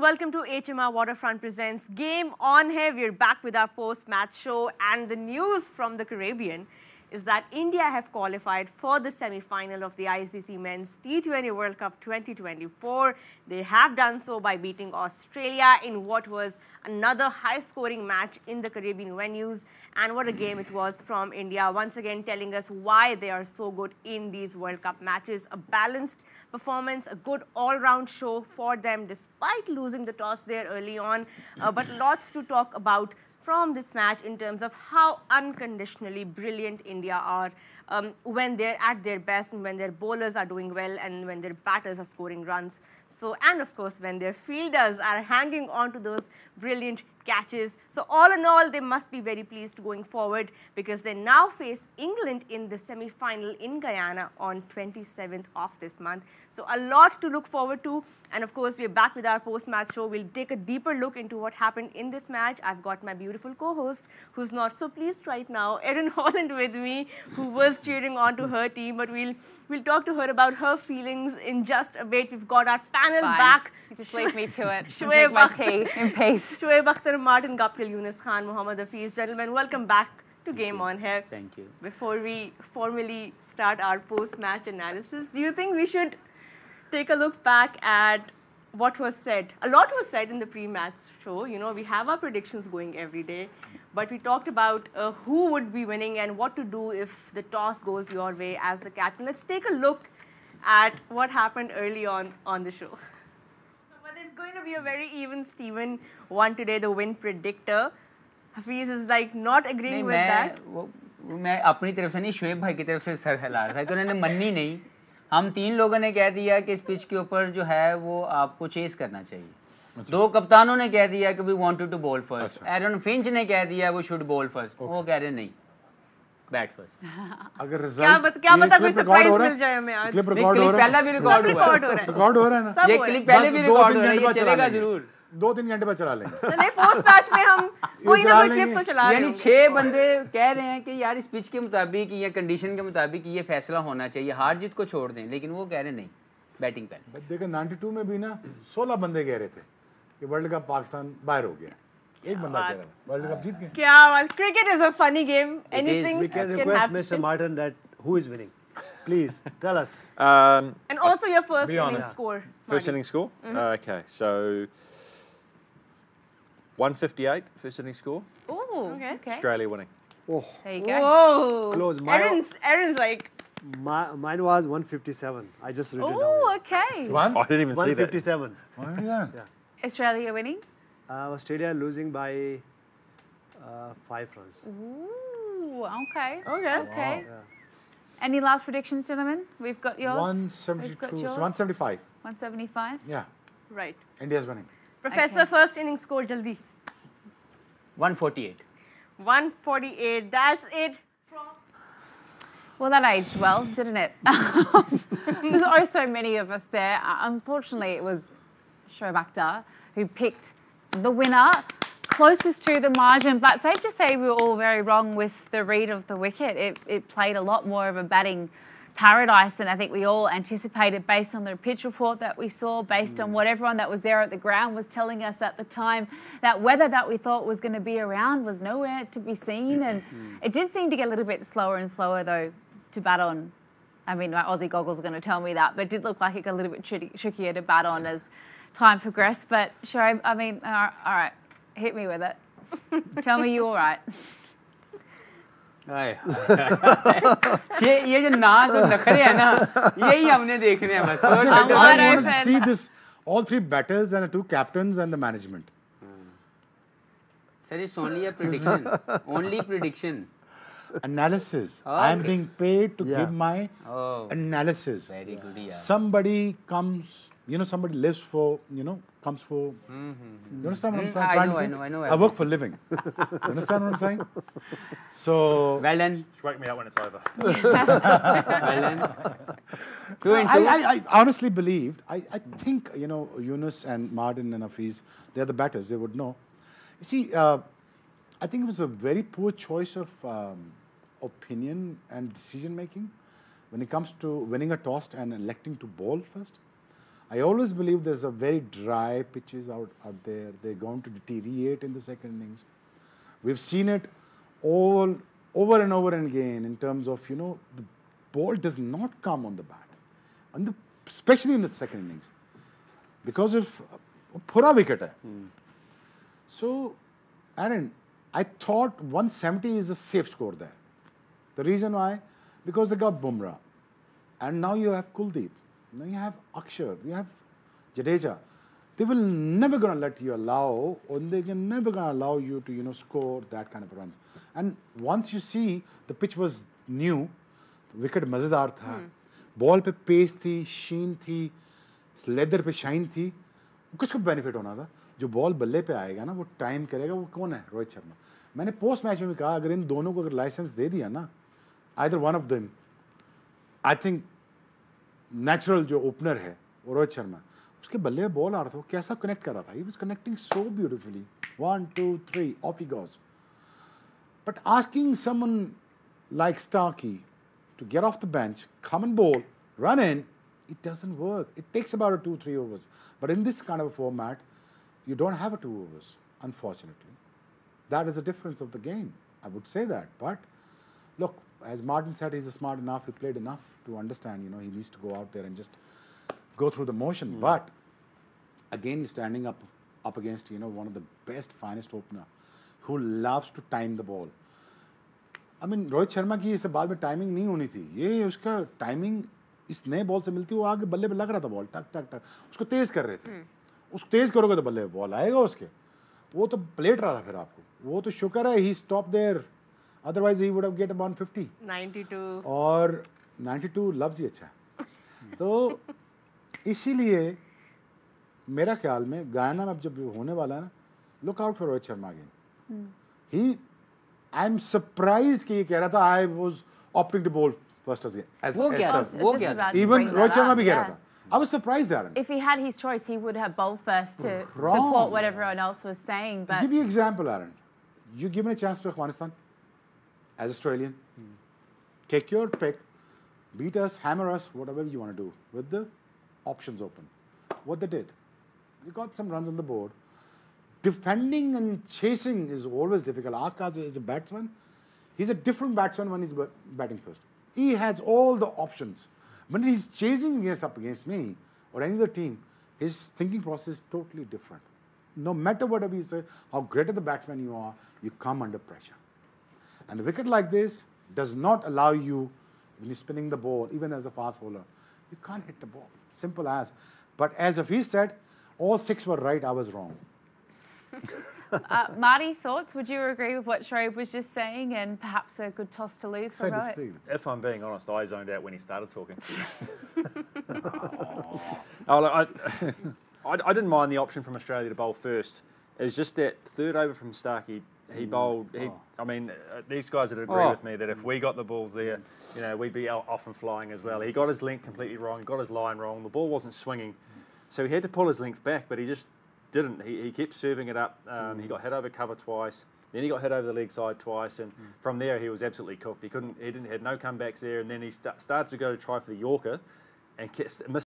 welcome to HMR Waterfront Presents Game On Here. We're back with our post-match show, and the news from the Caribbean is that India have qualified for the semi-final of the ICC Men's T20 World Cup 2024. They have done so by beating Australia in what was another high-scoring match in the Caribbean venues. And what a game it was from India, once again telling us why they are so good in these World Cup matches. A balanced performance, a good all-round show for them despite losing the toss there early on. But lots to talk about from this match in terms of how unconditionally brilliant India are when they're at their best and when their bowlers are doing well and when their batters are scoring runs. So, and of course, when their fielders are hanging on to those brilliant catches. So all in all, they must be very pleased going forward because they now face England in the semi-final in Guyana on 27th of this month. So a lot to look forward to. And of course, we're back with our post-match show. We'll take a deeper look into what happened in this match. I've got my beautiful co-host, who's not so pleased right now, Erin Holland, with me, who was cheering on to her team. But we'll talk to her about her feelings in just a bit. We've got our panel back. You just leave me to it. Shoaib my tea in peace. Shoaib Akhter, Martin Gaptil, Yunus Khan, Mohammad Hafiz. Gentlemen, welcome back to Game On Here. Thank you. Before we formally start our post-match analysis, do you think we should take a look back at what was said? A lot was said in the pre-match show. You know, we have our predictions going every day, but we talked about who would be winning and what to do if the toss goes your way as the captain. Let's take a look at what happened early on the show. But it's going to be a very even-Steven one today, the win predictor. Hafiz is like not agreeing with that. मैं अपनी तरफ से नहीं, शोएब भाई की तरफ से sir हिला रहा था कि उन्होंने मन्नी नहीं. हम तीन लोगों ने कह दिया कि इस पिच के ऊपर जो है वो आपको चेस करना चाहिए. दो कप्तानों ने कह दिया कि we wanted to bowl first. Aaron Finch ने कह दिया वो शुड बॉल फर्स्ट. वो कह रहे नहीं, बैट फर्स्ट. अगर रिजल्ट क्या पता कोई सरप्राइज मिल जाए हमें आज. क्लिप रिकॉर्ड हो रहा है. पहला भी रिकॉर्ड हो रहा है ना. ये क्लिप पहले भी रिकॉर्ड हो रहा है, ये चलेगा जरूर. 2-3 घंटे बाद चला लेंगे. चले पोस्ट मैच में हम कोई ना कोई क्लिप तो चला रहे हैं. यानी 6 बंदे कह रहे हैं कि यार इस पिच के मुताबिक या कंडीशन के मुताबिक ये फैसला होना चाहिए, हार जीत को छोड़ दें, लेकिन वो कह रहे नहीं, बैटिंग पहले. देखो 92 में भी ना 16 बंदे कह रहे थे कि वर्ल्ड कप पाकिस्तान बाहर हो गया. एक बंदा कह रहा है वर्ल्ड कप जीत गए. क्या बात. Cricket is a funny game. Anything we can request Mr. Martin that who is winning. Please tell us. And also your first inning score. First inning score? Okay, so 158 first inning score. Oh, okay. Australia winning. Oh, There you go. Whoa. Close. Aaron's like. Mine was 157. I just read it down. Oh, okay. One? I didn't even see that. 157. Yeah. Australia winning? Australia losing by 5 runs. Ooh, okay. Okay. Okay. Yeah. Any last predictions, gentlemen? We've got yours. 172, yours. 175. 175. Yeah, Right. India's winning. Professor, first inning score, jaldi. 148. 148. That's it. Well, that aged well, didn't it? There's oh so many of us there. Unfortunately, it was Shoaib Akhter who picked the winner closest to the margin. But safe to say we were all very wrong with the read of the wicket. It played a lot more of a batting paradise than I think we all anticipated based on the pitch report that we saw, based on what everyone that was there at the ground was telling us at the time. That weather that we thought was going to be around was nowhere to be seen, and it did seem to get a little bit slower and slower though to bat on. I mean, my Aussie goggles are going to tell me that, but it did look like it got a little bit trickier to bat on as time progressed. But Shoaib, I mean, all right, hit me with it. Tell me you're all right. ये जो नाज और नखरे हैं ना, यही हमने देखने हैं बस. I want to see this, all 3 batters and the 2 captains and the management. Sir, it's only a prediction. Only prediction. Analysis. Okay. I am being paid to Yeah. give my analysis. Very good, yeah. Somebody comes, somebody lives for, comes for. You understand what I'm saying? I know. I work for living. You understand what I'm saying? So. Well done. Just wake me up when it's over. Well done. 2 and 2. I honestly believed, I think, Yunus and Martin and Hafiz, they're the batters, they would know. You see, I think it was a very poor choice of opinion and decision making when it comes to winning a toss and electing to bowl first. I always believe there's a very dry pitches out there. They're going to deteriorate in the second innings. We've seen it all over and over again in terms of, you know, the ball does not come on the bat, especially in the second innings, because of pura wicket hai. So, Aaron, I thought 170 is a safe score there. The reason why? Because they got Bumrah. And now you have Kuldeep. Now you have Akshar. You have Jadeja. They will never going to let you allow, or they can never going to allow you to, you know, score that kind of runs. And once you see the pitch was new, the wicket मज़ेदार था, ball पे pace थी, sheen थी, leather पे shine थी, किसको benefit होना था? जो बॉल बल्ले पे आएगा ना, वो टाइम करेगा, वो कौन है? रोहित शर्मा. मैंने पोस्ट मैच में भी कहा, अगर इन दोनों को अगर लाइसेंस दे दिया ना, either one of them, I think natural जो ओपनर है वो रोहित शर्मा, उसके बल्ले में बॉल आ रहा था, वो कैसा कनेक्ट कर रहा था. He was connecting so beautifully. 1, 2, 3, off he goes. But asking someone like Starkey to get off the bench, come and bowl, run in, it doesn't work. It takes about 2-3 overs. But in this kind of a format, you don't have a 2 overs, unfortunately. That is the difference of the game. I would say that. But look, as Martin said, he's smart enough, he played enough to understand, you know, he needs to go out there and just go through the motion. But again, he's standing up against, you know, one of the best, finest opener who loves to time the ball. I mean, Rohit Sharma की इस बाद में timing नहीं होनी थी. ये उसका timing इस नए बॉल से मिलती, वो आगे बल्ले पे लग रहा था बॉल, टक टक टक, उसको तेज कर रहे थे. उसको तेज करोगे तो बल्ले पे बॉल आएगा उसके. वो तो प्लेट रहा था फिर आपको. वो तो शुक्र है he stopped there. Otherwise he would have get about 50. 92. और 92 लफ्ज़ ही अच्छा है. तो इसीलिए मेरा ख्याल में गायना में अब जब होने वाला है ना, look out for Rohit Sharma again. He I am surprised कि ये कह रहा था I was opting to bowl first as वो क्या इवन रोहित शर्मा भी कह रहा था. I was surprised, Aaron. If he had his choice, he would have bowled first to support what everyone else was saying. But To give you an example, Aaron, you give me a chance to Afghanistan as Australian. Take your pick, beat us, hammer us, whatever you want to do, with the options open. What they did, you got some runs on the board. Defending and chasing is always difficult. Askaz is a batsman. He's a different batsman when he's batting first. He has all the options. When he's chasing up against me or any other team, his thinking process is totally different. No matter whatever you say, how great of the batsman you are, you come under pressure. And a wicket like this does not allow you, when you're spinning the ball, even as a fast bowler, you can't hit the ball. Simple as. But as Hafiz said, all 6 were right, I was wrong. Marty, thoughts? Would you agree with what Shoaib was just saying, and perhaps a good toss to lose for Rohit? If I'm being honest, I zoned out when he started talking. I didn't mind the option from Australia to bowl first. It's just that third over from Starkey, he bowled. I mean, these guys would agree with me that if we got the balls there, you know, we'd be off and flying as well. He got his length completely wrong. He got his line wrong. The ball wasn't swinging, so he had to pull his length back, but he just didn't. He kept serving it up. He got hit over cover twice. Then he got hit over the leg side twice, and from there he was absolutely cooked. He had no comebacks there, and then he started to go to try for the Yorker, and missed